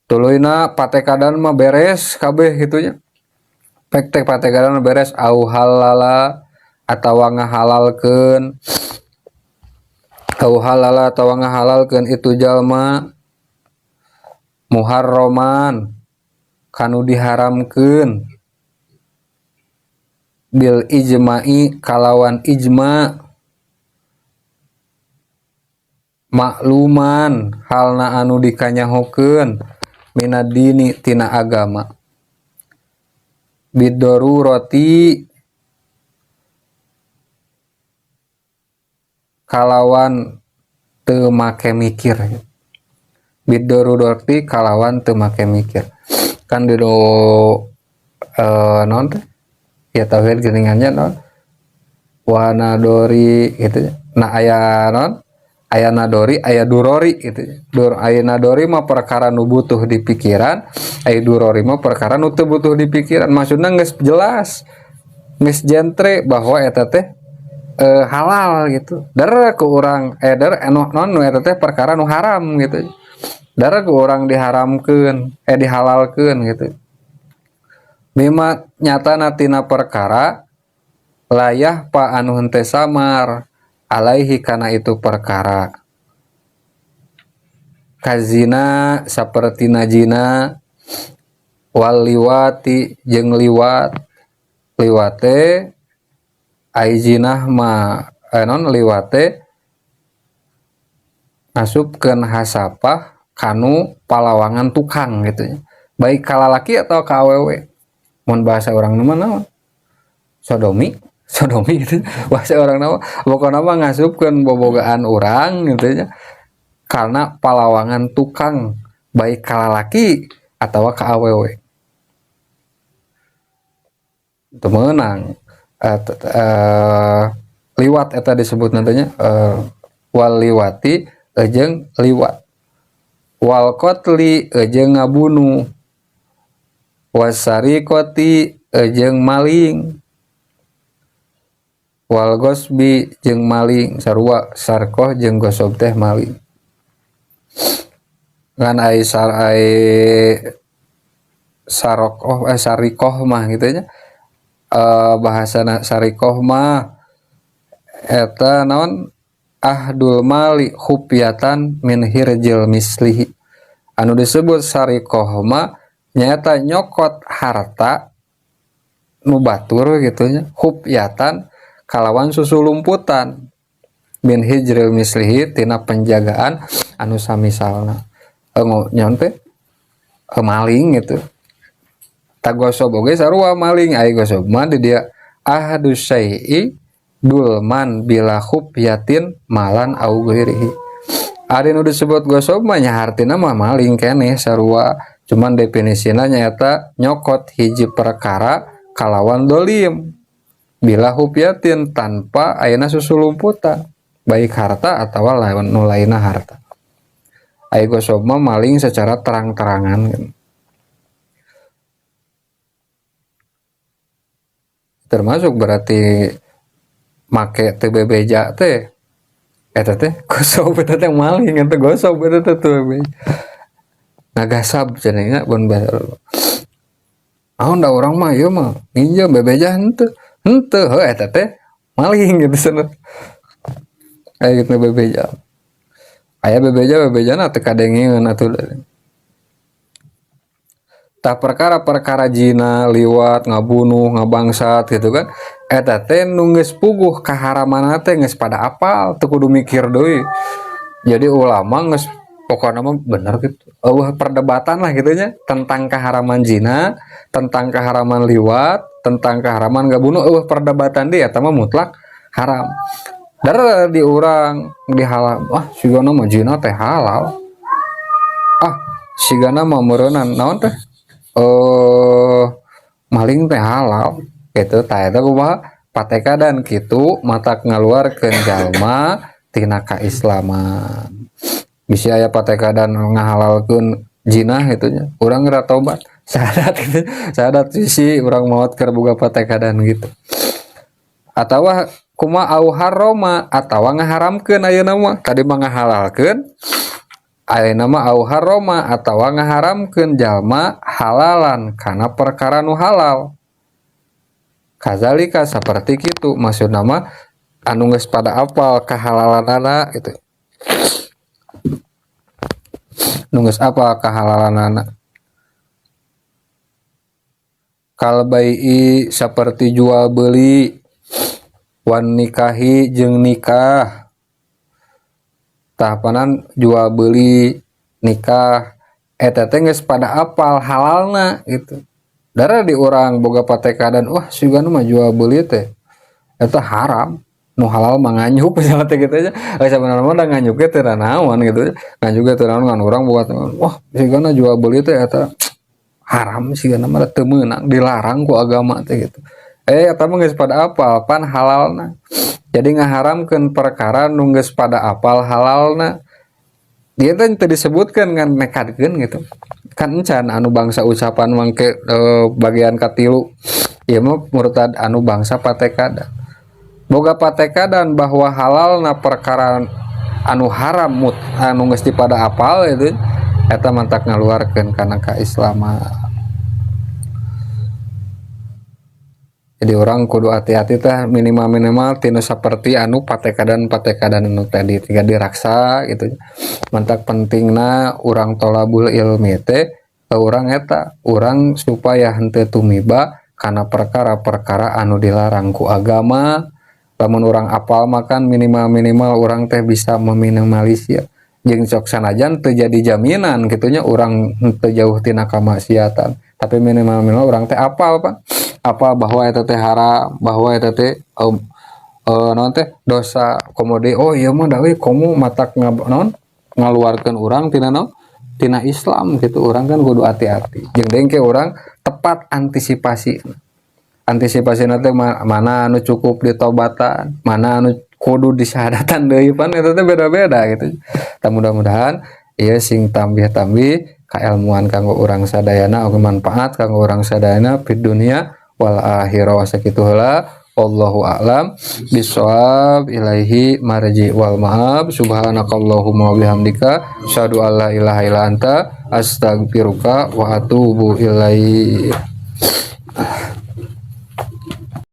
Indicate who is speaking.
Speaker 1: tuluina patekadan mah beres kabeh gitunya. Pek patekadan beres au halala atawa ngahalalkeun itu jalma muharraman kanu diharamkeun bil ijma'i kalawan ijma' makluman halna anu dikanyahokeun minadini tina agama biddarurati kalawan teu make mikir biddarurati kalawan teu make mikir kan dino non ya tauhid geuningannya non wana dori gitu nah aya non aya nadori aya durori gitu aya nadori mah perkara nu butuh di pikiran aya durori mah perkara nu teu butuh di pikiran maksudna geus jelas geus jentre bahwa eta teh halal gitu dara ke urang dara non nu eta teh perkara nu haram gitu dara ke urang diharamkeun dihalalkeun gitu bima nyatana tina perkara layah pa anu henteu samar alaihi kana itu perkara kazina saperti najina wal liwati jeung liwate ai zinah ma non liwate ngasupkeun hasapah kanu palawangan tukang gitu baik kalalaki atau ka awewe mun bahasa urang mah naon sodomi gitu bahasa orang nama pokoknya mah ngasupkeun bobogaan urang gitu nya karena palawangan tukang baik kalalaki atawa ka awewe itu menang liwat eta disebut nantinya wal liwati jeung liwat wal qatli jeung ngabunuh wasariqati jeung maling wal gosbi jeung maling sarua sarkoh jeung gosob teh maling ngan ai sarokoh sarikoh mah gitu nya bahasana sarikoh mah eta naon ahdul mali khupyatan min hirjil mislihi anu disebut sarikoh mah nyaeta nyokot harta nu batur gitu nya khupyatan kalawan susulumputan min hijril mislihi tina penjagaan anu samisalna nyonte maling gitu tagosob oge sarua maling ai gosob mah di dia ahadus syai'i dulman bila khupyatin malan au ghairihi ari nu disebut gosob mah nya hartina mah maling keneh sarua cuman definisina nyaeta nyokot hiji perkara kalawan dolim bila hupyatin tanpa ayeuna susulumputan baik harta atau lawan nu lainna harta aya gosob mah maling secara terang-terangan termasuk berarti make teu bebeja teh eta teh gosob eta teh maling eta gosob eta teh teu ngagasab cenah mun naon da urang mah ieu mah nginjem bebeja henteu eta teh maling gitu cenah aya gitu bebeja aya bebejana teu kadengeun atuh tah perkara-perkara zina liwat ngabunuh ngabangsat gitu kan eta teh nu geus puguh kaharamanna teh geus pada apal teu kudu mikir deui jadi ulama geus pokokna mah bener gitu perdebatan lah gitu nya tentang keharaman zina tentang keharaman liwat tentang keharaman ngabunuh perdebatan dia eta mah mutlak haram dar di urang dihalal sigana mah zina teh halal sigana mah meureunnan naon teh maling teh halal gitu tah eta kumaha patekadan kitu matak ngaluarkeun jalma tina kaislaman bisi aya patekadan ngahalalkeun zina gitu nya urang geura tobat syahadat sisi urang maot keur boga patekadan gitu atawa kumaha au haroma atawa ngaharamkeun ayeuna mah tadi mah ngahalalkeun ayeuna mah au haroma atawa ngaharamkeun jalma halalan kana perkara nu halal. Kazalika saperti kitu maksudna mah anu geus pada apal kahalalanana gitu. Nu geus apal kahalalanana. Kal bai'i saperti jual beli, wan nikahi jeung nikah. Tahapanan jual beli nikah eta teh geus pada apal halalna gitu. Dara di urang boga patekadan wah sigana mah jual beli teh eta haram. Nu halal mah nganyuk misalnya teh gitu aja. Sabenerna mah da nganyuk teh teu naon gitu. Nganyuk teh naon ngan urang boga wah sigana jual beli teh eta haram sigana mah teu meunang dilarang ku agama teh gitu. Eta mah geus pada apal pan halalna. Jadi ngaharamkeun perkara nu geus pada apal halalna. Dia teh teu disebutkeun ngan nekadkeun gitu. Kan encan anu bangsa ucapan mangke bagian katilu. Ieu mah murtad anu bangsa patekadan. Boga patekadan bahwa halalna perkara anu haram anu geus pada apal itu eta mantak ngaluarkeun kana kaislaman. Jadi orang kudu hati-hati teh minimal tinu saperti anu patekadan anu tadi tiga diraksa gitu. Mantak pentingna urang tolabul ilmi teh urang eta urang supaya henteu tumiba kana perkara-perkara anu dilarang ku agama. Lamun urang apal makan minimal urang teh bisa meminimalisir. Jeung sok sanajan teu jadi jaminan kitunya urang teu jauh tina kamaksiatan. Tapi minimal urang teh apal Pak. Apa bahwa eta teh haram, bahwa eta teh naon teh dosa komode. Oh ieu mah da we komo matak naon ngaluarkeun urang tina naon? Tina Islam gitu. Urang kan kudu hati-hati. Jeung dengke urang tepat antisipasi. Antisipasi nanti mana anu cukup ditobatan, mana anu kudu disyahadatan deui pan eta teh beda-beda gitu. Mudah-mudahan ieu sing tambih-tambih kailmuan kanggo urang sadayana oge manfaat kanggo urang sadayana fid dunya wal akhirah sakitu heula. Wallahu a'lam bishawab. Ilaihi marji wal ma'ab. Subhanakallahumma wa bihamdika asyhadu an la ilaha illa anta astaghfiruka wa atubu ilaik.